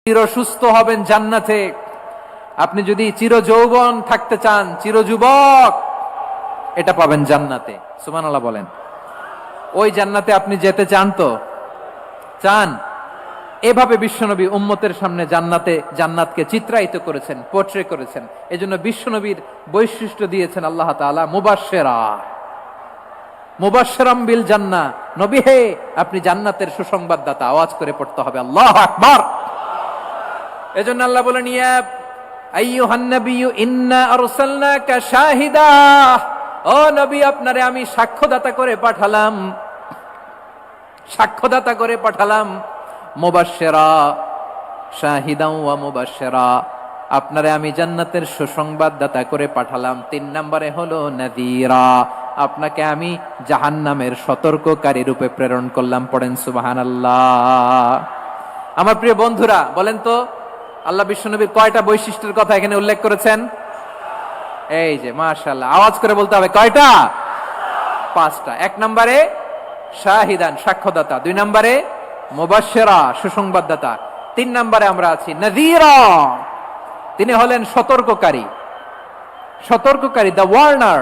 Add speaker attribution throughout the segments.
Speaker 1: চির সুস্থ হবেন জান্নাতে। আপনি যদি চির যৌবন থাকতে চান, চির যুবক, এটা পাবেন জান্নাতে। সুবহানাল্লাহ বলেন। ওই জান্নাতে আপনি যেতে চান তো? চান? এভাবে বিশ্বনবী উম্মতের সামনে জান্নাতকে চিত্রায়িত করেছেন, পোর্ট্রে করেছেন। এজন্য বিশ্বনবীর বৈশিষ্ট্য দিয়েছেন আল্লাহ তাআলা মুবাশশিরাম বিল জান্নাহ। নবী হে, আপনি জান্নাতের সুসংবাদদাতা। আওয়াজ করে পড়তে হবে আল্লাহু আকবার। এজন্য আল্লাহ বলেন, ইয়া আইয়ুহান নাবিয়্যু ইন্না আরসালনাকা শাহিদা। ও নবী, আপনারে আমি সাক্ষ্যদাতা করে পাঠালাম। মুবাশশিরা, শাহিদান ওয়া মুবাশশিরা, আপনারে আমি জান্নাতের সুসংবাদদাতা করে পাঠালাম। 3 নম্বরে হলো নাযীরা, আপনাকে আমি জাহান্নামের সতর্ককারী রূপে প্রেরণ করলাম। পড়েন সুবহানাল্লাহ। আমার প্রিয় বন্ধুরা, বলেন তো আল্লাহ বিশ্বনবীর কয়টা বৈশিষ্ট্যের কথা এখানে উল্লেখ করেছেন? এই যে মাশাআল্লাহ, আওয়াজ করে বলতে হবে কয়টা? 5টা। 1 নম্বরে শাহিদান, সাক্ষ্যদাতা। 2 নম্বরে মুবাশশিরা, সুসংবাদদাতা। 3 নম্বরে আমরা আছি নাযীরা, তিনি হলেন সতর্ককারী। দ্য ওয়ার্নার,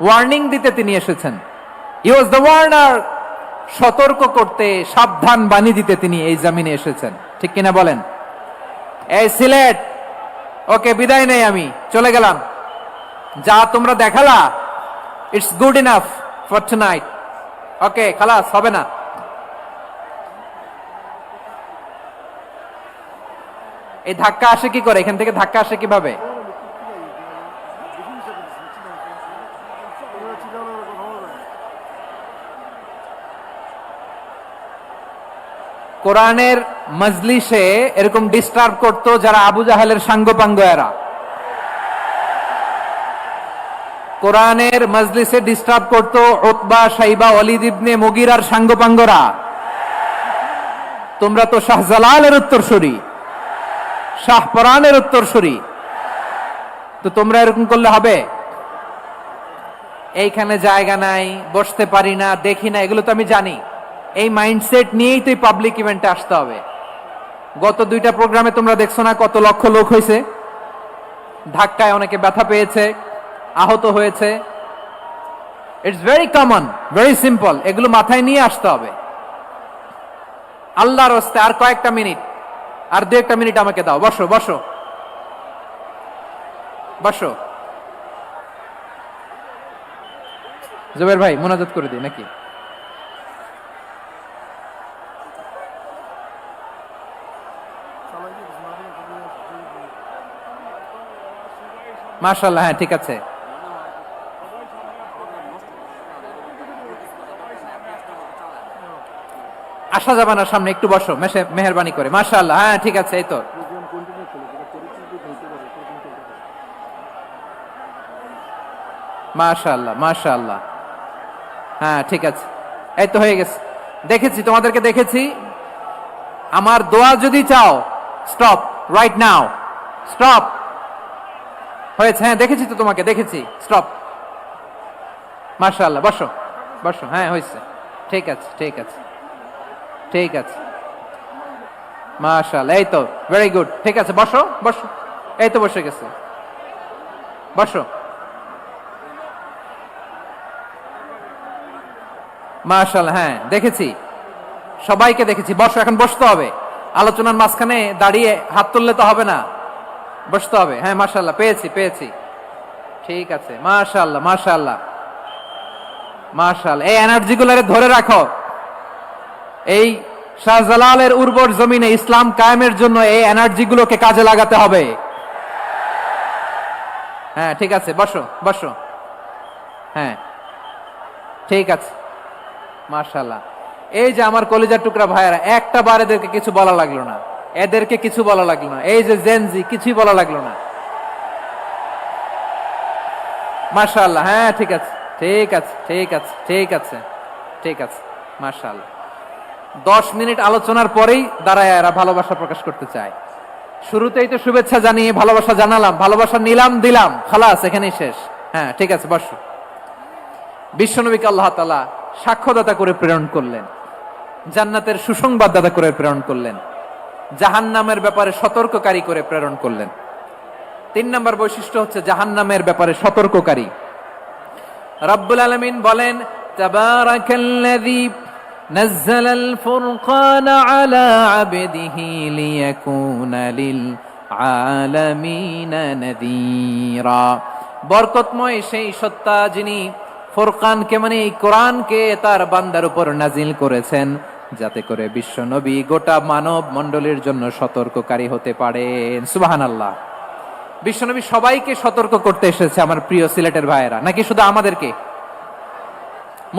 Speaker 1: ওয়ার্নিং দিতে তিনি এসেছেন। হি ওয়াজ দ্য ওয়ার্নার, সতর্ক করতে, সাবধান বাণী দিতে তিনি এই জমিনে এসেছেন। ঠিক কিনা বলেন? এই সিলেট, ওকে বিদায় নেই, আমি চলে গেলাম। যা তোমরা দেখালা, it's good enough for tonight. Okay, খালাস, হবে না। এই ধাক্কা আসে কি করে? এখান থেকে ধাক্কা আসে কিভাবে? কোরআনের মজলিসে এরকম ডিস্টার্ব করতো যারা আবু জাহেলের সাঙ্গপাঙ্গ এরা। কোরআনের মজলিসে ডিস্টার্ব করতো উতবা, শাইবা, ওয়ালিদ ইবনে মুগিরার সাঙ্গপাঙ্গরা। তোমরা তো শাহজালালের উত্তরসূরি, শাহপরানের উত্তরসূরি, তো তোমরা এরকম করলে হবে? এইখানে জায়গা নাই, বসতে পারি না, দেখি না, এগুলো তো আমি জানি। এই মাইন্ডসেট নিয়েই তো পাবলিক ইভেন্টে আসতে হবে। গত 2টা প্রোগ্রামে তোমরা দেখছো না কত লক্ষ লোক হয়েছে? ধাক্কায় অনেকে ব্যথা পেয়েছে, আহত হয়েছে। It's very common, very simple. এগুলো মাথায় নিয়ে আসতে হবে। আল্লাহর রাস্তে আর কয়েকটা মিনিট, আর 2-1 মিনিট আমাকে দাও। বসো বসো বসো। জুবাইর ভাই, মোনাজাত করে দিই নাকি? মাশাআল্লাহ, হ্যাঁ ঠিক আছে। আসা যাবে না সামনে, একটু বসো মেহেরবানি করে। মাশাআল্লাহ, হ্যাঁ ঠিক আছে। এই তো মাশাআল্লাহ, মাশাআল্লাহ, হ্যাঁ ঠিক আছে। এই তো হয়ে গেছে। দেখেছি, তোমাদেরকে দেখেছি। আমার দোয়া যদি চাও, স্টপ রাইট নাও, স্টপ। হয়েছে? হ্যাঁ দেখেছি তো, তোমাকে দেখেছি। স্টপ। মাশাআল্লাহ, বসো বসো। হ্যাঁ হয়েছে, ঠিক আছে ঠিক আছে ঠিক আছে। মাশাআল্লাহ, এই তো ভেরি গুড। ঠিক আছে, বসো বসো। এই তো বসে গেছে, বসো। মাশাআল্লাহ, হ্যাঁ দেখেছি, সবাইকে দেখেছি। বসো, এখন বসতে হবে। আলোচনার মাঝখানে দাঁড়িয়ে হাত তুললে তো হবে না, বসতে হবে। হ্যাঁ মাশাআল্লাহ, পেয়েছি। ঠিক আছে, মাশাআল্লাহ মাশাআল্লাহ মাশাআল্লাহ। এই এনার্জি গুলারে ধরে রাখো। এই শাহজালালের উর্বর জমিনে ইসলাম কায়েমের জন্য এই এনার্জি গুলোকে কাজে লাগাতে হবে। হ্যাঁ ঠিক আছে, বসো বসো। হ্যাঁ ঠিক আছে, মাশাআল্লাহ। এই যে আমার কলিজার টুকরা ভাইয়েরা, একটা বার এদেরকে কিছু বলা লাগলো না, এই যে জেনজি, কিছুই বলা লাগলো না। মাশাআল্লাহ, হ্যাঁ ঠিক আছে ঠিক আছে ঠিক আছে ঠিক আছে ঠিক আছে। মাশাআল্লাহ। 10 মিনিট আলোচনার পরেই দাঁড়ায় এরা ভালোবাসা প্রকাশ করতে চায়। শুরুতেই তো শুভেচ্ছা জানিয়ে ভালোবাসা জানালাম, ভালোবাসা নিলাম, দিলাম, খালাস, এখানেই শেষ। হ্যাঁ ঠিক আছে, বসো। বিশ্বনবীকে আল্লাহ তাআলা সাক্ষ্যদাতা করে প্রেরণ করলেন, জান্নাতের সুসংবাদদাতা করে প্রেরণ করলেন। জাহান্নামের ব্যাপারে সতর্ককারী করে প্রেরণ করলেন। 3 নম্বর বৈশিষ্ট্য হচ্ছে জাহান্নামের ব্যাপারে সতর্ককারী। রব্বুল আলামিন বলেন, তাবারাকাল্লাযী নাযালাল ফুরকানা আলা আবদিহি লিয়াকুনা লিল আলামিনা নাযীরা। বরকতময় সেই সত্তা যিনি ফুরকানকে মানে এই কোরআনকে তার বান্দার উপর নাজিল করেছেন, যাতে করে বিশ্ব নবী গোটা মানব মণ্ডলীর জন্য সতর্ককারী হতে পারেন। সুবহানাল্লাহ। বিশ্বনবী সবাইকে সতর্ক করতে এসেছে, আমার প্রিয় সিলেটের ভাইয়েরা, নাকি শুধু আমাদেরকে?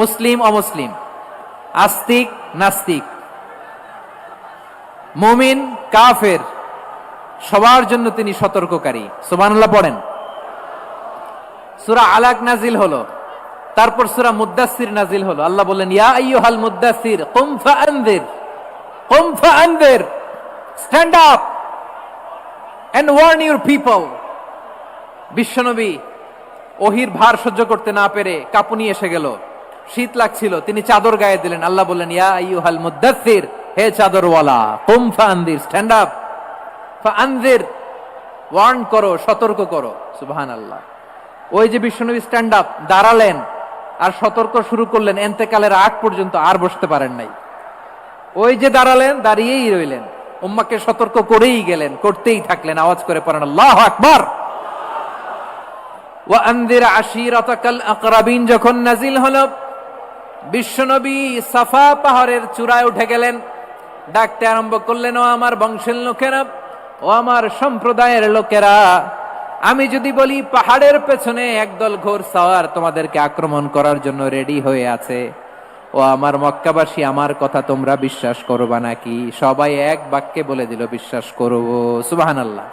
Speaker 1: মুসলিম অমুসলিম, আস্তিক নাস্তিক, মুমিন কাফের, সবার জন্য তিনি সতর্ককারী। সুবহানাল্লাহ পড়েন। সূরা আলাক নাজিল হলো, তারপর সূরা মুদ্দাসসির নাজিল হলো। আল্লাহ বললেন, ইয়া আইয়ুহাল মুদ্দাসসির কুম ফাআনযির, কুম ফাআনযির, stand up and warn your people. বিশ্বনবী ওহির ভার সহ্য করতে না পেরে কাঁপুনি এসে গেল, শীত লাগছিল, তিনি চাদর গায়ে দিলেন। আল্লাহ বললেন, ইয়া আইয়ুহাল মুদ্দাসসির, হে চাদরওয়ালা, কুম ফাআনযির, স্ট্যান্ড আপ, ফাআনযির, ওয়ার্ন করো, সতর্ক করো। সুবহানাল্লাহ। ওই যে বিশ্বনবী স্ট্যান্ড আপ, দাঁড়ালেন আর সতর্ক শুরু করলেন, এন্তেকালের আগ পর্যন্ত আর বসতে পারেন নাই। ওই যে দাঁড়ালেন, দাঁড়িয়েই রইলেন, উম্মাকে সতর্ক করেই গেলেন, করতেই থাকলেন। আওয়াজ করে পড়েন আল্লাহু আকবার। ওয়া আনযির আশীরাতাকাল আকরাবিন যখন নাজিল হলো, বিশ্বনবী সাফা পাহাড়ের চূড়ায় উঠে গেলেন, ডাকতে আরম্ভ করলেন, ও আমার বংশের লোকেরা, ও আমার সম্প্রদায়ের লোকেরা, আমি যদি বলি পাহাড়ের পেছনে একদল ঘোড়সাওয়ার তোমাদেরকে আক্রমণ করার জন্য রেডি হয়ে আছে, ও আমার মক্কাবাসী, আমার কথা তোমরা বিশ্বাস করবা নাকি? সবাই এক বাক্যে বলে দিল, বিশ্বাস করব। সুবহানাল্লাহ।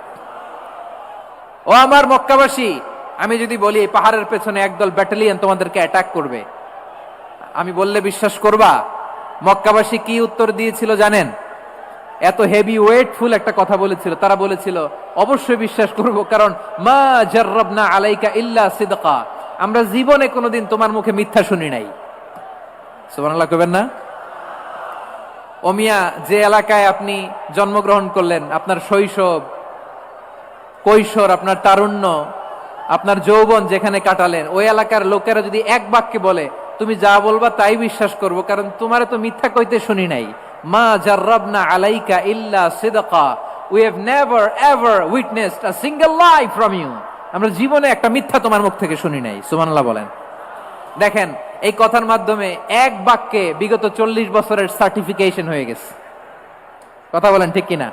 Speaker 1: ও আমার মক্কাবাসী, আমি যদি বলি এই পাহাড়ের পেছনে একদল ব্যাটালিয়ন তোমাদেরকে অ্যাটাক করবে, আমি বললে বিশ্বাস করবা? মক্কাবাসী কি উত্তর দিয়েছিল জানেন? এত হেভি ওয়েটফুল একটা কথা বলেছিল। তারা বলেছিল, অবশ্যই বিশ্বাস করব, কারণ মা জাররাবনা আলাইকা ইল্লা সিদকা, আমরা জীবনে কোনোদিন তোমার মুখে মিথ্যা শুনি নাই। সুবহানাল্লাহ কইবেন না? ও মিয়া, যে এলাকায় আপনি জন্মগ্রহণ করলেন, আপনার শৈশব, কৈশোর, আপনার তারুণ্য, আপনার যৌবন যেখানে কাটালেন, ওই এলাকার লোকেরা যদি এক বাক্যে বলে তুমি যা বলবা তাই বিশ্বাস করব, কারণ তোমারে তো মিথ্যা কইতে শুনি নাই। মা জাররাবনা আলাইকা ইল্লা সিদকা, we have never ever witnessed a single lie from you, আমরা জীবনে একটা মিথ্যা তোমার মুখ থেকে শুনি নাই। সুবহানাল্লাহ বলেন। দেখেন, এই কথার মাধ্যমে এক বাক্যে বিগত 40 বছরের সার্টিফিকেশন হয়ে গেছে। কথা বলেন ঠিক কিনা?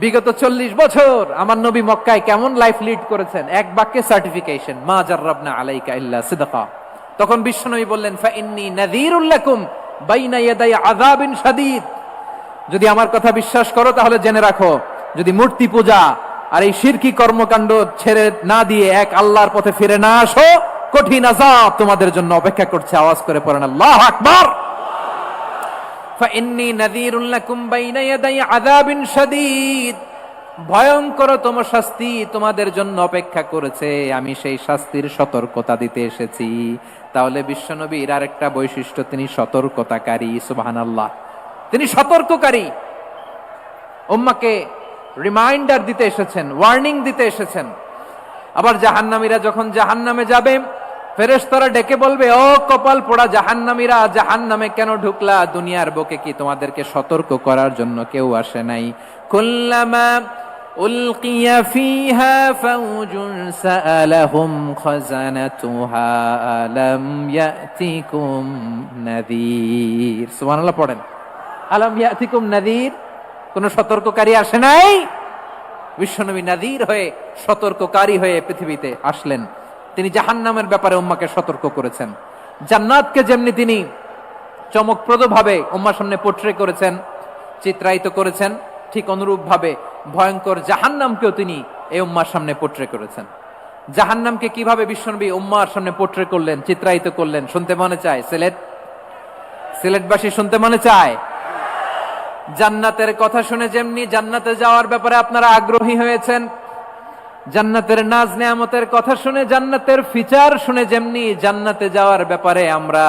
Speaker 1: বিগত 40 বছর আমার নবী মক্কায় কেমন লাইফ লিড করেছেন, এক বাক্যে সার্টিফিকেশন, মা জাররাবনা আলাইকা ইল্লা সিদকা। তখন বিশ্বনবী বললেন, ফাইন্নী নাযীরুল লাকুম বাইনা ইয়াদাই আযাবিন শাদীদ, যদি আমার কথা বিশ্বাস করো তাহলে জেনে রাখো, যদি মূর্তি পূজা আর এই শিরকি কর্মকাণ্ড ছেড়ে না দিয়ে এক আল্লাহর পথে ফিরে না আসো, কঠিন আযাব তোমাদের জন্য অপেক্ষা করছে। আওয়াজ করে পড়েন আল্লাহু আকবার। ফাইন্নী নাযীরুল লাকুম বাইনা ইয়াদাই আযাবিন শাদীদ, ভয়ঙ্করতম শাস্তি তোমাদের জন্য অপেক্ষা করেছে, আমি সেই শাস্তির সতর্কতা দিতে এসেছি। তাহলে বিশ্বনবীর আরেকটা বৈশিষ্ট্য, তিনি সতর্কতাকারী। সুবহানাল্লাহ। তিনি সতর্ককারী, উম্মাকে রিমাইন্ডার দিতে এসেছেন, ওয়ার্নিং দিতে এসেছেন। আবার জাহান্নামীরা যখন জাহান্নামে যাবে, ফেরেশতারা ডেকে বলবে, ও কপাল পোড়া জাহান্নামীরা, জাহান্নামে কেন ঢুকলা? দুনিয়ার বুকে কি তোমাদেরকে সতর্ক করার জন্য কেউ আসে নাই? কুল্লামা উলকিয়া ফিহা ফাউজুন সাআলাহুম খাযানাতুহা আলাম ইয়াতিকুম নাযীর। সুবহানাল্লাহ পড়েন। আলাম ইয়াতিকুম নাযীর, কোন সতর্ককারী আসে নাই? বিশ্বনবী নাযীর হয়ে, সতর্ককারী হয়ে পৃথিবীতে আসলেন। তিনি জাহান্নামের ব্যাপারে উম্মাকে সতর্ক করেছেন। জান্নাতকে যেমনি তিনি চমকপ্রদ ভাবে উম্মার সামনে পোট্রে করেছেন, চিত্রায়িত করেছেন, ঠিক অনুরূপ ভাবে ভয়ঙ্কর জাহান্নামকেও তিনি এই উম্মার সামনে পোট্রে করেছেন। জাহান্নামকে কিভাবে বিশ্বনবী উম্মার সামনে পোট্রে করলেন, চিত্রায়িত করলেন, শুনতে মনে চায়? সিলেটবাসী শুনতে মনে চায়? জান্নাতের কথা শুনে যেমনি জান্নাতে যাওয়ার ব্যাপারে আপনারা আগ্রহী হয়েছেন, জান্নাতের নাজ নেয়ামতের কথা শুনে, জান্নাতের ফিচার শুনে যেমনি জান্নাতে যাওয়ার ব্যাপারে আমরা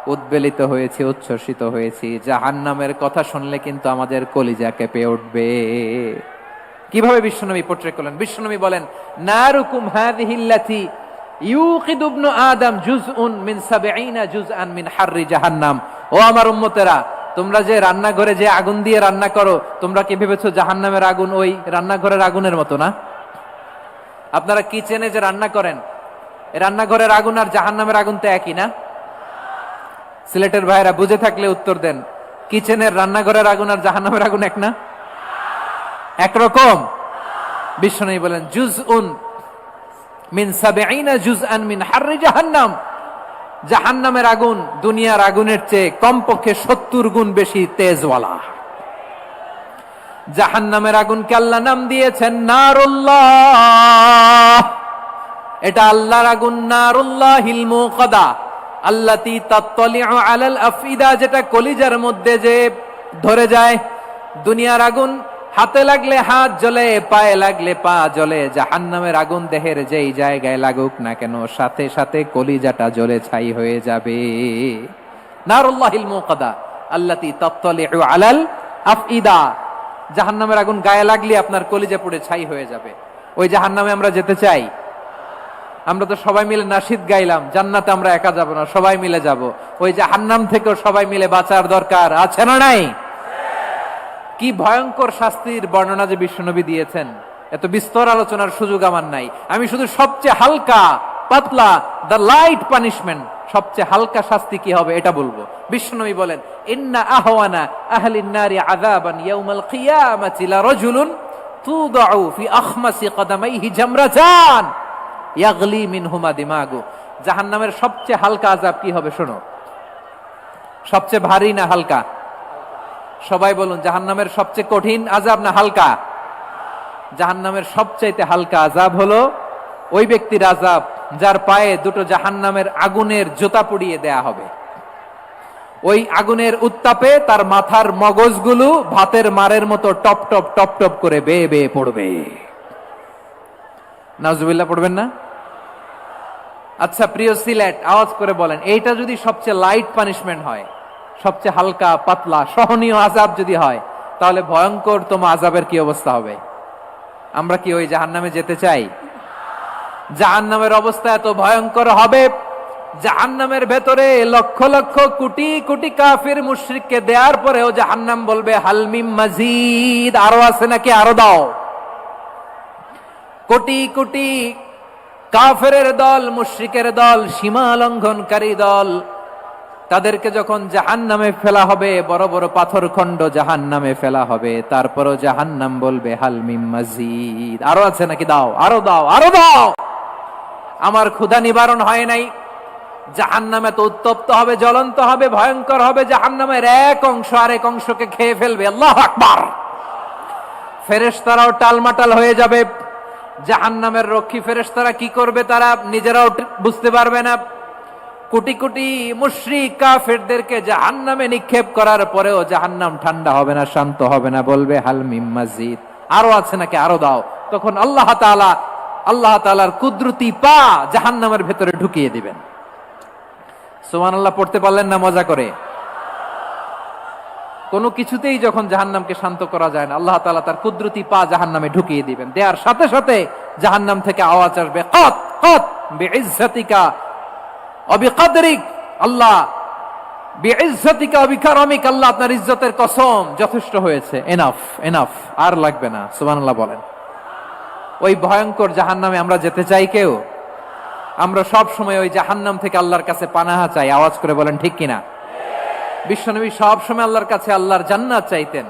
Speaker 1: উদ্বেলিত হয়েছি, উচ্ছ্বসিত হয়েছি। জাহান্নামের কথা শুনলে কিন্তু আমাদের কলিজা কেঁপে উঠবে। কিভাবে বিশ্বনবী পোট্রে করলেন? বিশ্বনবী বলেন, নারুকুম হাযিহিল্লাতী ইউকিদু ইবনু আদম জুজউন মিন ৭০ জুজআন মিন হাররি জাহান্নাম। ও আমার উম্মতেরা, তোমরা যে রান্নাঘরে যে আগুন দিয়ে রান্না করো, তোমরা কি ভেবেছো জাহান্নামের আগুন ওই রান্নাঘরের আগুনের মতো না? আপনারা কিচেনে যে রান্না করেন, এই রান্নাঘরের আগুন আর জাহান্নামের আগুন তো একই না? সিলেটের ভাইরা বুঝে থাকলে উত্তর দেন, কিচেনের রান্নাঘরের আগুন আর জাহান্নামের আগুন এক না? একরকম? বিশ্বনবী বলেন, জুজউন মিন ৭০ জুজআন মিন হাররি জাহান্নাম। জাহান্নামের আগুন দুনিয়ার আগুনের চেয়ে কমপক্ষে ৭০ গুণ বেশি তেজওয়ালা। জাহান্নামের আগুনকে আল্লাহ নাম দিয়েছেন নারুল্লাহ। এটা আল্লাহর আগুন, নারুল্লাহিল মুকাদা আল্লাতী তাত্তালিউ আলাল আফইদা, যেটা কলিজার মধ্যে যে ধরে যায়। দুনিয়ার আগুন হাতে লাগলে হাত জ্বলে, পায়ে লাগলে পা জ্বলে। জাহান্নামের আগুন দেহের যেই জায়গায় লাগুক না কেন, সাথে সাথে কলিজাটা জ্বলে ছাই হয়ে যাবে। নারুল্লাহিল মুকাদা আল্লাতী তাত্তালিউ আলাল আফইদা। জাহান্নামের আগুন গায়ে লাগলে আপনার কলিজা পুড়ে ছাই হয়ে যাবে। ওই জাহান্নামে আমরা যেতে চাই? আমরা তো সবাই মিলে নাশিদ গাইলাম, জান্নাতে আমরা একা যাব না, সবাই মিলে যাব। ওই জাহান্নাম থেকেও সবাই মিলে বাঁচার দরকার আছে না নাই? কি ভয়ঙ্কর শাস্তির বর্ণনা যে বিশ্বনবী দিয়েছেন, এত বিস্তর আলোচনার সুযোগ আমার নাই। আমি শুধু সবচেয়ে হালকা পাতলা, দ্য লাইট পানিশমেন্ট, সবচেয়ে হালকা শাস্তি কি হবে এটা বলবো। বিশ্বনবী বলেন, ইন্না আহওয়ানা আহলিন নারি আযাবান ইয়াউমাল কিয়ামাতি লারাজুলুন তুদাউ ফি আখমাসি কদামাইহি জামরাতান ইয়াগলি মিনহুমা দিমাগু। জাহান্নামের সবচেয়ে হালকা আযাব কি হবে শোনো। সবচেয়ে ভারী না হালকা? সবাই বলুন, জাহান্নামের সবচেয়ে কঠিন আযাব না হালকা? জাহান্নামের সবচাইতে হালকা আযাব হলো ওই ব্যক্তির আযাব যার পায়ে দুটো জাহান্নামের আগুনের জুতা পুড়িয়ে দেয়া হবে। ওই আগুনের উত্তাপে তার মাথার মগজগুলো ভাতের মারের মতো টপ টপ টপ টপ করে বেয়ে বেয়ে পড়বে। নাউজুবিল্লাহ পড়বেন না? আচ্ছা প্রিয় সিলেট, আওয়াজ করে বলেন, এইটা যদি সবচেয়ে লাইট পানিশমেন্ট হয়, সবচেয়ে হালকা পাতলা সহনীয় আযাব যদি হয়, তাহলে ভয়ঙ্করতম আযাবের কি অবস্থা হবে? আমরা কি ওই জাহান্নামে যেতে চাই? জাহান্নামের অবস্থা এত ভয়ঙ্কর হবে, জাহান্নামের ভেতরে লক্ষ লক্ষ কোটি কোটি কাফির মুশরিককে দেওয়ার পরেও জাহান্নাম বলবে হালমিম মাজিদ, আরো আছে নাকি, আরো দাও। কোটি কোটি কাফেরের দল, মুশরিকের দল, সীমা লঙ্ঘনকারী দল, তাদেরকে যখন জাহান্নামে ফেলা হবে, বড় বড় পাথর খণ্ড জাহান্নামে ফেলা হবে, তারপরও জাহান্নাম বলবে হালমিম মাজিদ, আরো আছে নাকি, দাও, আরো দাও, আরো দাও। আমার ক্ষুধা নিবারণ হয় নাই। জাহান্নামে তো উত্তপ্ত হবে, জ্বলন্ত হবে, ভয়ঙ্কর হবে। জাহান্নামের এক অংশ আরেক অংশকে খেয়ে ফেলবে। আল্লাহু আকবার। ফেরেশতারাও টালমাটাল হয়ে যাবে। জাহান্নামের রক্ষী ফেরেশতারা কি করবে তারা নিজেরাও বুঝতে পারবে না। কোটি কোটি মুশরিক কাফেরদেরকে জাহান্নামে নিক্ষেপ করার পরেও জাহান্নাম ঠান্ডা হবে না, শান্ত হবে না, বলবে হাল মিম মাজিদ, আরো আছে নাকি, আরো দাও। তখন আল্লাহ তাআলার কুদরতি পা জাহান্নামের ভেতরে ঢুকিয়ে দিবেন। সুবহানাল্লাহ পড়তে পারলেন না মজা করে? কোনো কিছুতেই যখন জাহান্নামকে শান্ত করা যায় না, আল্লাহ তাআলা তার কুদরতি পা জাহান্নামে ঢুকিয়ে দিবেন। দেয়ার সাথে সাথে জাহান্নাম থেকে আওয়াজ আসবে, কাত কাত বিইজ্জাতিকা ওয়া বিকদরিক, আল্লাহ বিইজ্জাতিকা ওয়া বিকারামিক, আল্লাহ আপনার ইজ্জতের কসম, যথেষ্ট হয়েছে, এনাফ এনাফ, আর লাগবে না। সুবহানাল্লাহ বলেন। ওই ভয়ঙ্কর জাহান্নামে আমরা যেতে চাই কেউ? আমরা সব সময় ওই জাহান্নাম থেকে আল্লাহর কাছে পানাহা চাই। আওয়াজ করে বলেন ঠিক কিনা? বিশ্বনবী সব সময় আল্লাহর কাছে আল্লাহর জান্নাত চাইতেন,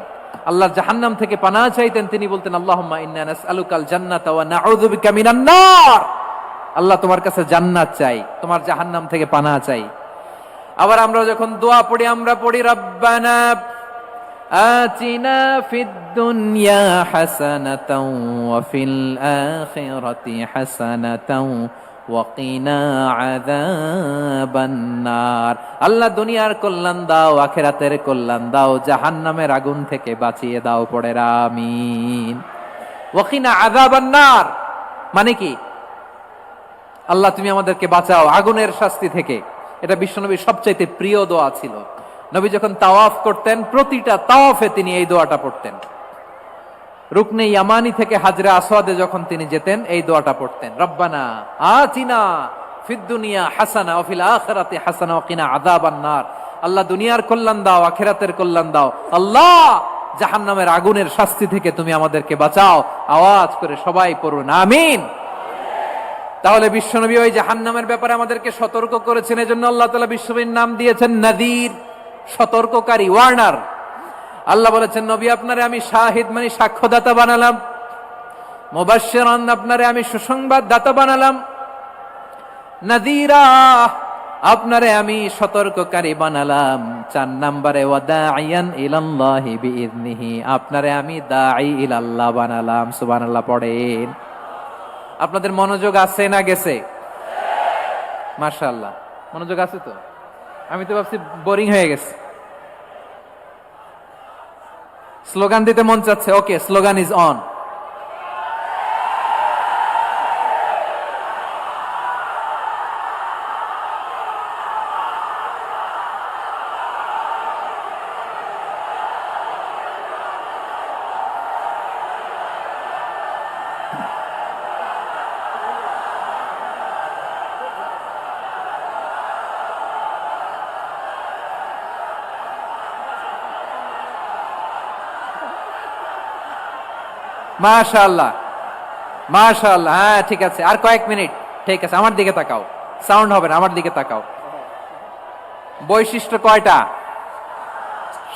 Speaker 1: আল্লাহর জাহান্নাম থেকে পানাহা চাইতেন। তিনি বলতেন, আল্লাহুম্মা ইন্না নাসআলুকাল জান্নাতা ওয়া নাউযু বিকা মিনান নার। আল্লাহ তোমার কাছে জান্নাত চাই, তোমার জাহান্নাম থেকে পানাহা চাই। আবার আমরা যখন দোয়া পড়ি, আমরা পড়ি রব্বানা আতিনা ফিদ দুনিয়া হাসানাতাও ওয়া ফিল আখিরাতি হাসানাতাও ওয়া কিনা আযাবান নার। আল্লাহ দুনিয়ার কল্যাণ দাও, আখিরাতের কল্যাণ দাও, জাহান্নামের আগুন থেকে বাঁচিয়ে দাও, পড়ে আমিন। ওয়া কিনা আযাবান নার মানে কি? আল্লাহ তুমি আমাদেরকে বাঁচাও আগুনের শাস্তি থেকে, এটা বিশ্বনবীর সবচাইতে প্রিয় দোয়া ছিল। নবী যখন তাওয়াফ করতেন, প্রতিটা তাওয়াফে তিনি এই দোয়াটা পড়তেন। রুকনে ইয়ামানি থেকে হাজরে আসওয়াদে যখন তিনি যেতেন, এই দোয়াটা পড়তেন, রব্বানা আতিনা ফিদ দুনিয়া হাসানা ওয়া ফিল আখিরাতি হাসানা ওয়া কিনা আযাবান নার। আল্লাহ দুনিয়ার কল্যাণ দাও, আখিরাতের কল্যাণ দাও। আল্লাহ জাহান্নামের আগুনের শাস্তি থেকে তুমি আমাদেরকে বাঁচাও। আওয়াজ করে সবাই পড়ুন আমিন। তাহলে বিশ্বনবী ওই জাহান্নামের ব্যাপারে আমাদেরকে সতর্ক করেছেন, এজন্য আল্লাহ তাআলা বিশ্বনবীর নাম দিয়েছেন নাযীর, সতর্ককারী, ওয়ার্নার। আল্লাহ বলেছেন নবী আপনারে আমি শাহিদ মানে সাক্ষ্যদাতা বানালাম, মুবাশশিরান আপনারে আমি সুসংবাদ দাতা বানালাম, নাযীরা আপনারে আমি সতর্ককারী বানালাম। 4 নম্বরে ওয়াদাইয়ান ইলাল্লাহি বিইذনিহি, আপনারে আমি দাঈ ইলাল্লাহ বানালাম। সুবহানাল্লাহ পড়েন। আপনাদের মনোযোগ আছে না গেছে? মাশাআল্লাহ মনোযোগ আছে তো। আমি তো ভাবছি বোরিং হয়ে গেছে। স্লোগান দিতে মন চাচ্ছে। ওকে, স্লোগান ইজ অন। মাশাআল্লাহ মাশাআল্লাহ। হ্যাঁ ঠিক আছে, আর কয়েক মিনিট। ঠিক আছে, আমার দিকে তাকাও, সাউন্ড হবে না, আমার দিকে তাকাও। বৈশিষ্ট্য কয়টা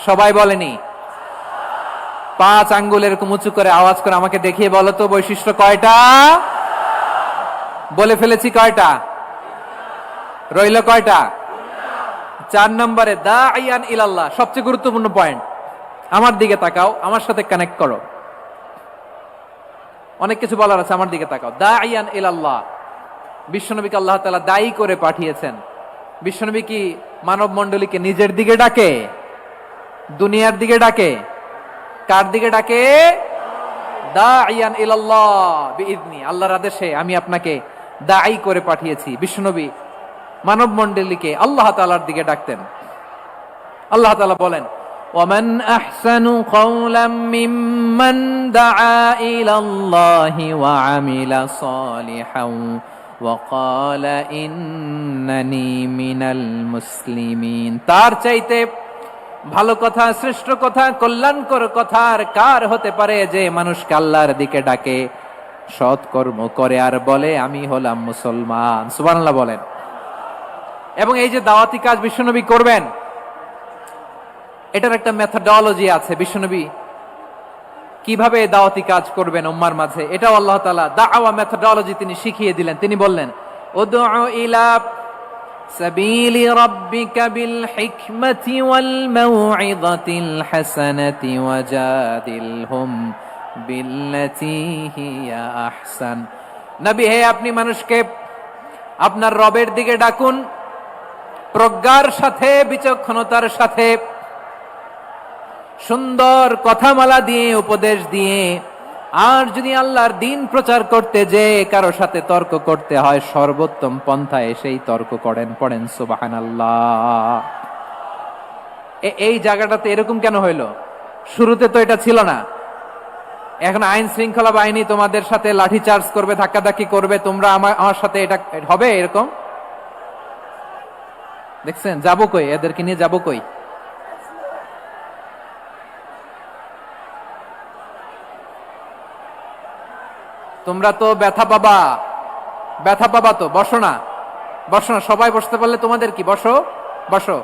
Speaker 1: সবাই বলেনি? 5 আঙ্গুল এরকম উঁচু করে আওয়াজ করে আমাকে দেখিয়ে বলো তো বৈশিষ্ট্য কয়টা? বলে ফেলেছি কয়টা? রইল কয়টা? 4 নম্বরে দাঈয়ান ইলাল্লাহ, সবচেয়ে গুরুত্বপূর্ণ পয়েন্ট। আমার দিকে তাকাও, আমার সাথে কানেক্ট করো। অনেক কিছু বলার আছে, আমার দিকে তাকাও। দাঈয়ান ইলাল্লাহ, বিশ্বনবীকে আল্লাহ তাআলা দায়ী করে পাঠিয়েছেন। বিশ্বনবী কি মানব মণ্ডলীকে নিজের দিকে ডাকে? দুনিয়ার দিকে ডাকে? কার দিকে ডাকে? দাঈয়ান ইলাল্লাহ বিইذনি, আল্লাহর আদেশে আমি আপনাকে দায়ী করে পাঠিয়েছি। বিশ্বনবী মানব মণ্ডলীকে আল্লাহ তাআলার দিকে ডাকতেন। আল্লাহ তাআলা বলেন, ومن أحسن قولا ممن دعا إلى الله وعمل صالحا وقال إنني من المسلمين। তার চাইতে ভালো কথা, শ্রেষ্ঠ কথা, কল্যাণকর কথা আর কার হতে পারে যে মানুষকে আল্লাহর দিকে ডাকে, সৎকর্ম করে আর বলে আমি হলাম মুসলমান। সুবহানাল্লাহ বলেন। এবং এই যে দাওয়াতি কাজ বিশ্বনবী করবেন, এটার একটা মেথডোলজি আছে। বিশ্বনবী কিভাবে দাওয়াতি কাজ করবেন উম্মার মাঝে, এটাও আল্লাহ তাআলা দাওয়া মেথডোলজি তিনি শিখিয়ে দিলেন। তিনি বললেন, উদউ ইলা সাবিলি রাব্বিকা বিল হিকমাতি ওয়াল মাউইযাতিল হাসানাতি ওয়াজাদিলহুম বিল্লাতী হিয়া আহসান। নবী হে, আপনি মানুষকে আপনার রবের দিকে ডাকুন প্রজ্ঞার সাথে, বিচক্ষণতার সাথে, সুন্দর কথামালা দিয়ে, উপদেশ দিয়ে। আর যদি আল্লাহর দিন প্রচার করতে যে কারো সাথে তর্ক করতে হয়, সর্বোত্তম পন্থায় সেই তর্ক করেন। পড়েন সুবহানাল্লাহ। এই জায়গাটাতে এরকম কেন হইলো? শুরুতে তো এটা ছিল না। এখন আইন শৃঙ্খলা বাহিনী তোমাদের সাথে লাঠি চার্জ করবে, ধাক্কাধাক্কি করবে, তোমরা আমার সাথে এটা হবে এরকম? দেখছেন যাবো কই? এদেরকে নিয়ে যাবো কই? তোমরা তো ব্যথা পাবা, ব্যথা পাবা তো। বসো না, বসো না, সবাই বসতে পারলে তোমাদের কি? বসো বসো।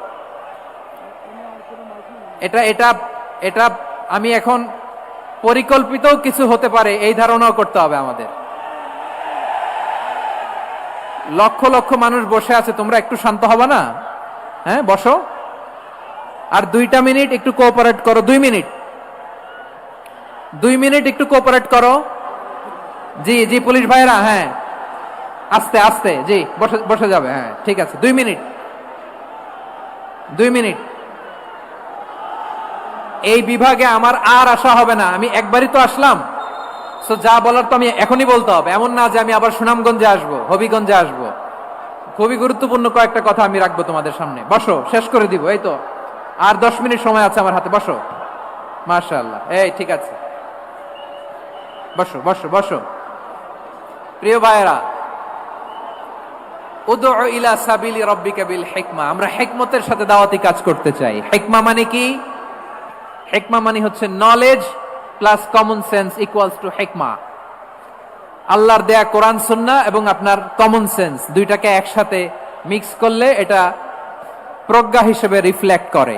Speaker 1: এটা এটা এটা আমি এখন পরিকল্পিত কিছু হতে পারে এই ধারণাও করতে হবে আমাদের। লক্ষ লক্ষ মানুষ বসে আছে, তোমরা একটু শান্ত হবা না? হ্যাঁ বসো। আর 2টা মিনিট একটু কোঅপারেট করো। 2 মিনিট, 2 মিনিট একটু কোঅপারেট করো। জি জি পুলিশ ভাইরা, হ্যাঁ আস্তে আস্তে, জি বসে বসে যাবে। হ্যাঁ ঠিক আছে, 2 মিনিট, 2 মিনিট। এই বিভাগে আমার আর আসা হবে না, আমি একবারই তো আসলাম। সো যা বলার তো আমি এখনই বলতে হবে। এমন না যে আমি আবার সুনামগঞ্জে আসবো, হবিগঞ্জে আসবো। খুবই গুরুত্বপূর্ণ কয়েকটা কথা আমি রাখবো তোমাদের সামনে। বসো, শেষ করে দিব। এই তো আর 10 মিনিট সময় আছে আমার হাতে। বসো। মাশাআল্লাহ, এই ঠিক আছে, বসো বসো বসো। প্রিয় ভাইয়েরা, উদউ ইলা সাবিলি রাব্বিকা বিল হিকমা, আমরা হিকমতের সাথে দাওয়াতি কাজ করতে চাই। হিকমা মানে কি? হিকমা মানে হচ্ছে knowledge plus common sense equals to হিকমা। আল্লাহর দেয়া কোরআন সুন্নাহ এবং আপনার কমন সেন্স দুইটাকে একসাথে মিক্স করলে এটা প্রজ্ঞা হিসেবে রিফ্লেক্ট করে।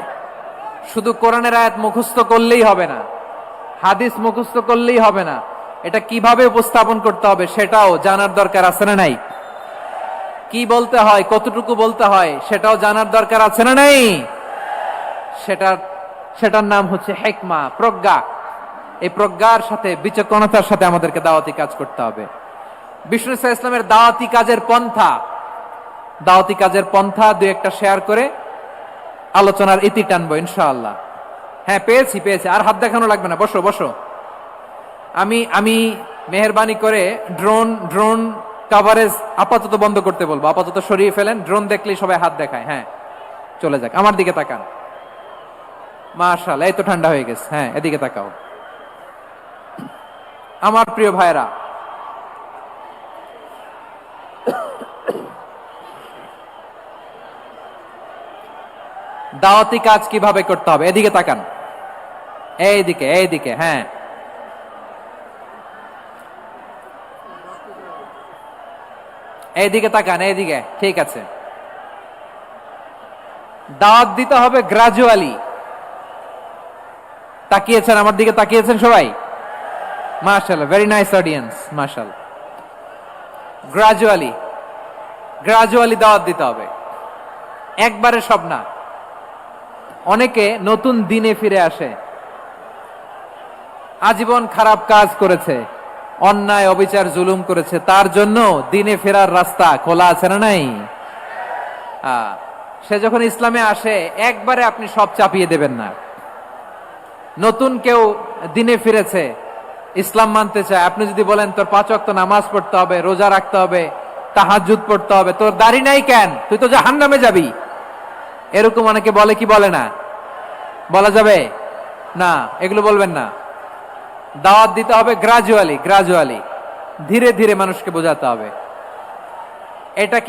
Speaker 1: শুধু কোরআনের আয়াত মুখস্থ করলেই হবে না, হাদিস মুখস্থ করলেই হবে না, এটা কিভাবে উপস্থাপন করতে হবে সেটাও জানার দরকার আছে না নাই? কি বলতে হয়, কতটুকু বলতে হয় সেটাও জানার দরকার আছে না নাই? সেটার নাম হচ্ছে হিকমা, প্রজ্ঞা। এই প্রজ্ঞার সাথে বিচক্ষণতার সাথে আমাদেরকে দাওয়াতি কাজ করতে হবে। বিষ্ণু ইসলামের দাওয়াতি কাজের পন্থা দুই একটা শেয়ার করে আলোচনার ইতি টানবো ইনশাআল্লাহ। হ্যাঁ, পেয়েছি। আর হাত দেখানো লাগবে না, বসো বসো। আমি মেহেরবানি করে ড্রোন কভারেজ আপাতত বন্ধ করতে বলবো, আপাতত সরিয়ে ফেলেন। ড্রোন দেখলেই সবাই হাত দেখায়। হ্যাঁ, চলে যাক, আমার দিকে তাকান। মাশাআল্লাহ, এই তো ঠান্ডা হয়ে গেছে। হ্যাঁ, এদিকে তাকাও। আমার প্রিয় ভাইরা, দাওয়াতি কাজ কিভাবে করতে হবে এদিকে তাকান। এইদিকে। হ্যাঁ, এইদিকে তাকান, এইদিকে। ঠিক আছে। দাওয়াত দিতে হবে গ্রাজুয়ালি। তাকিয়েছেন আমার দিকে, তাকিয়েছেন সবাই? মাশাআল্লাহ, ভেরি নাইস অডিয়েন্স, মাশাআল্লাহ। গ্রাজুয়ালি দাওয়াত দিতে হবে, একবারে সব না। অনেকে নতুন দিনে ফিরে আসে, আজীবন খারাপ কাজ করেছে, অন্যায় অবিচার জুলুম করেছে, তার জন্য দিনে ফেরার রাস্তা খোলা আছে না নাই? সে যখন ইসলামে আসে একবারে আপনি সব চাপিয়ে দেবেন না। নতুন কেউ দিনে ফিরেছে, ইসলাম মানতে চায়, আপনি যদি বলেন তোর 5 ওয়াক্ত নামাজ পড়তে হবে, রোজা রাখতে হবে, তাহাজ্জুদ পড়তে হবে, তোর দাড়ি নাই কেন, তুই তো জাহান্নামে যাবি, এরকম অনেকে বলে কি বলে না? বলা যাবে না, এগুলো বলবেন না। দাওয়াত দিতে হবে গ্রাজুয়ালি, ধীরে ধীরে মানুষকে বোঝাতে হবে। এটা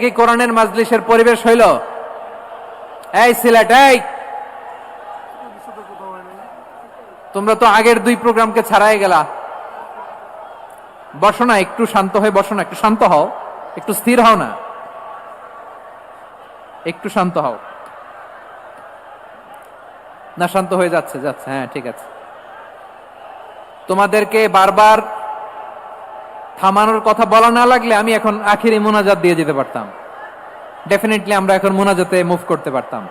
Speaker 1: কি কোরআনের মাজলিসের পরিবেশ হইল? এই সিলেট, এই তোমরা তো আগের 2 প্রোগ্রামকে ছাড়াই গেলা। বসো না, একটু শান্ত হয়ে বসো না, একটু শান্ত হও, একটু স্থির হও না, একটু শান্ত হও না। শান্ত হয়ে যাচ্ছে। হ্যাঁ, ঠিক আছে। তোমাদেরকে বারবার থামানোর কথা বলা না লাগলে আমি এখন আখিরি মোনাজাত দিয়ে যেতে পারতাম। ডেফিনেটলি আমরা এখন মোনাজাতে মুভ করতে পারতাম।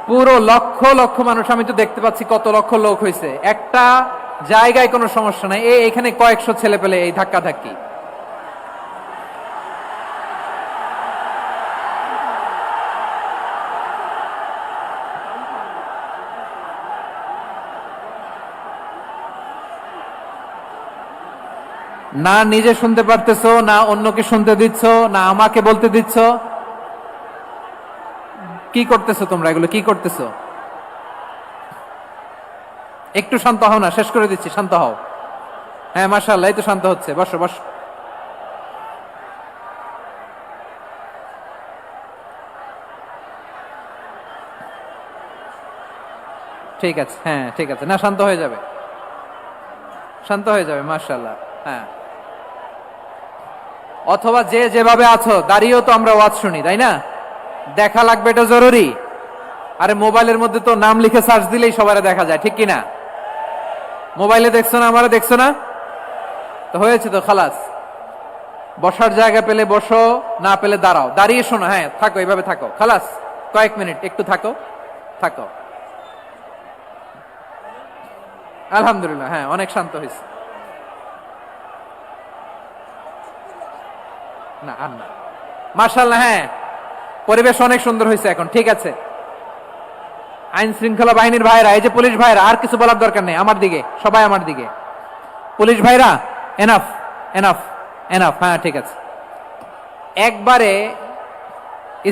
Speaker 1: পুরো লক্ষ লক্ষ মানুষ, আমি তো দেখতে পাচ্ছি কত লক্ষ লোক হয়েছে। একটা জায়গায় কোনো সমস্যা নাই, এখানে কয়েকশো ছেলে পেলে এই ধাক্কা ধাক্কি। না নিজে শুনতে পারতেছো, না অন্যকে শুনতে দিচ্ছ, না আমাকে বলতে দিচ্ছ। কি করতেছো তোমরা, এগুলো কি করতেছো? একটু শান্ত হও না, শেষ করে দিচ্ছি, শান্ত হও। হ্যাঁ, মাশাআল্লাহ, এই তো শান্ত হচ্ছে। বসো বসো। ঠিক আছে, হ্যাঁ ঠিক আছে। না, শান্ত হয়ে যাবে, মাশাআল্লাহ। হ্যাঁ, অথবা যে যেভাবে আছো দাঁড়িয়েও তো আমরা ওয়াজ শুনি, তাই না? দেখা লাগবে, এটা জরুরি। আরে মোবাইলের মধ্যে তো নাম লিখে সার্চ দিলেই সবার দেখা যায়, ঠিক কিনা? মোবাইলে দেখছো না, আমারে দেখছো না, তো হয়েছে তো, খালাস। বসার জায়গা পেলে বসো, না পেলে দাঁড়াও, দাঁড়িয়ে শোনো। হ্যাঁ, থাকো, এইভাবে থাকো, খালাস। কয়েক মিনিট একটু থাকো। আলহামদুলিল্লাহ, হ্যাঁ, অনেক শান্ত হয়েছে। না আর না, মাশাআল্লাহ। হ্যাঁ, পরিবেশ অনেক সুন্দর হয়েছে এখন, ঠিক আছে। আইন শৃঙ্খলা বাহিনীর ভাইরা, এই যে পুলিশ ভাইরা, আর কিছু বলার দরকার নেই, আমার দিকে সবাই, আমার দিকে পুলিশ ভাইরা, এনাফ এনাফ এনাফ, হ্যাঁ ঠিক আছে। একবারে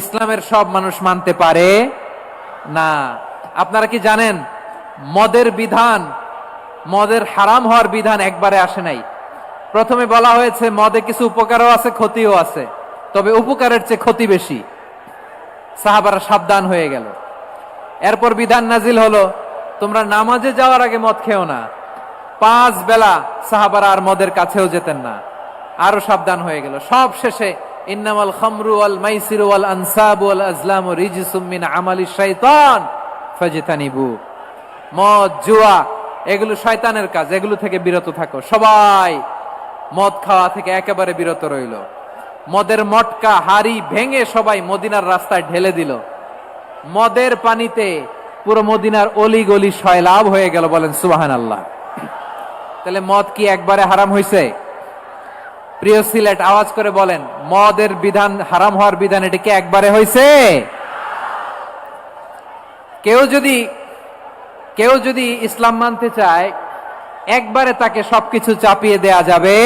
Speaker 1: ইসলামের সব মানুষ মানতে পারে না। আপনারা কি জানেন মদের বিধান, মদের হারাম হওয়ার বিধান একবারে আসে নাই। প্রথমে বলা হয়েছে মদে কিছু উপকারও আছে, ক্ষতিও আছে, তবে উপকারের চেয়ে ক্ষতি বেশি। সাহাবারা সাবধান হয়ে গেল। এরপর বিধান নাজিল হলো, তোমরা নামাজে যাওয়ার আগে মদ খেও না। 5 বেলা সাহাবারা আর মদের কাছেও যেতেন না, আরো সাবধান হয়ে গেল। সব শেষে ইন্নামাল খামরু ওয়াল মাইসিরু ওয়াল আনসাবু ওয়াল আজলামু রিজসুম মিন আমালিশ শাইতান ফাজতানিবু। মদ, জুয়া এগুলো শয়তানের কাজ, এগুলো থেকে বিরত থাকো। সবাই মদ খাওয়া থেকে একেবারে বিরত রইল। মদের মটকা হাড়ি ভেঙে সবাই মদিনার রাস্তায় ঢেলে দিল। মদের পানিতে পুরো মদিনার অলি গলি সয়লাভ হয়ে গেল। বলেন সুবহানাল্লাহ। তাহলে মদ কি একবারে হারাম হয়েছে? প্রিয় সিলেট, আওয়াজ করে বলেন, মদের বিধান, হারাম হওয়ার বিধান এটা কি একবারে হয়েছে? কেউ যদি ইসলাম মানতে চায়, একবারে তাকে সবকিছু চাপিয়ে দেয়া যাবে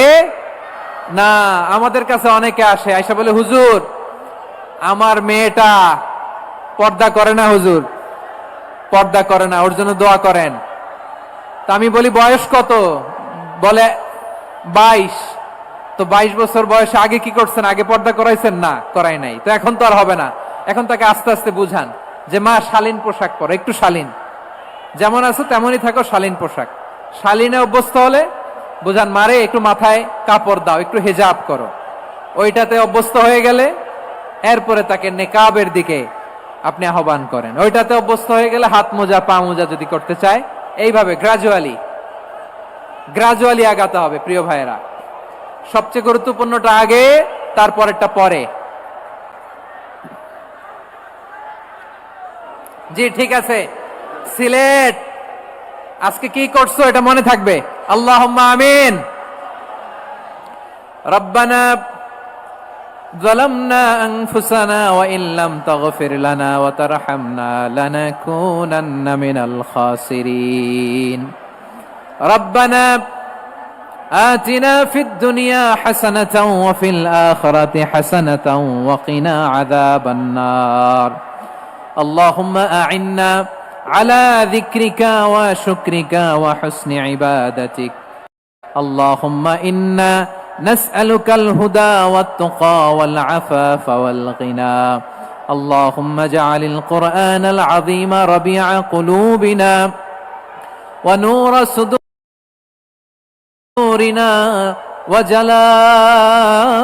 Speaker 1: না। আমাদের কাছে অনেকে আসে, আয়সা বলে, হুজুর আমার মেয়েটা পর্দা করে না, হুজুর পর্দা করে না, ওর জন্য দোয়া করেন। তা আমি বলি বয়স কত? বলে 22। তো 22 বছর বয়সে আগে কি করছেন? আগে পর্দা করাইছেন? না, করাই নাই। তো এখন তো আর হবে না। এখন তাকে আস্তে আস্তে বুঝান যে মা শালীন পোশাক পরো, একটু শালীন, যেমন আছো তেমনই থাকো, শালীন পোশাক। শালীনে অভ্যস্ত হলে বুঝান, মারে একটু মাথায় কাপড় দাও, একটু হেজাব করো। ওইটাতে অভ্যস্ত হয়ে গেলে এরপরে তাকে নেকাবের দিকে আপনি আহ্বান করেন। ওইটাতে অভ্যস্ত হয়ে গেলে হাত মোজা, পা মোজা যদি করতে চায়, এইভাবে গ্রাজুয়ালি আগাতে হবে। প্রিয় ভাইয়েরা, সবচেয়ে গুরুত্বপূর্ণটা আগে, তারপরেরটা পরে। জি ঠিক আছে। সিলেট আজকে কি করছো এটা মনে থাকবে। আল্লাহুম্মা আমিন। রব্বানা যালামনা আনফুসানা ওয়া ইল্লাম তাগফির লানা ওয়া তারহামনা লানাকুনান্না মিনাল খাসিরিন। রব্বানা آتنا في الدنيا حسنة وفي الآخرة حسنة وقنا عذاب النار. اللهم أعنا على ذكرك وشكرك وحسن عبادتك. اللهم إنا نسألك الهدى والتقى والعفاف والغنى. اللهم اجعل القرآن العظيم ربيع قلوبنا ونور صدورنا وجلاء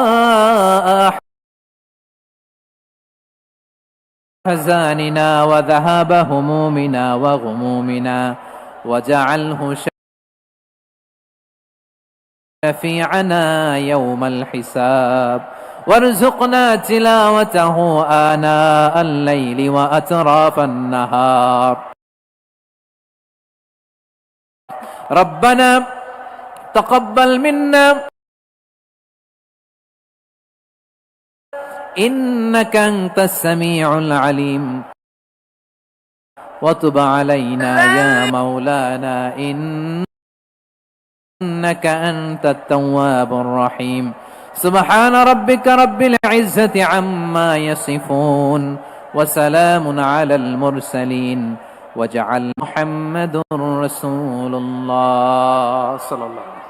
Speaker 1: حزاننا وذهاب همومنا وغمومنا واجعله شفيعنا يوم الحساب وارزقنا تلاوته آناء الليل وأطراف النهار. ربنا تقبل منا إنك أنت السميع العليم وتب علينا يا مولانا إنك أنت التواب الرحيم. سبحان ربك رب العزة عما يصفون وسلام على المرسلين وجعل محمد رسول الله صلى الله عليه وسلم.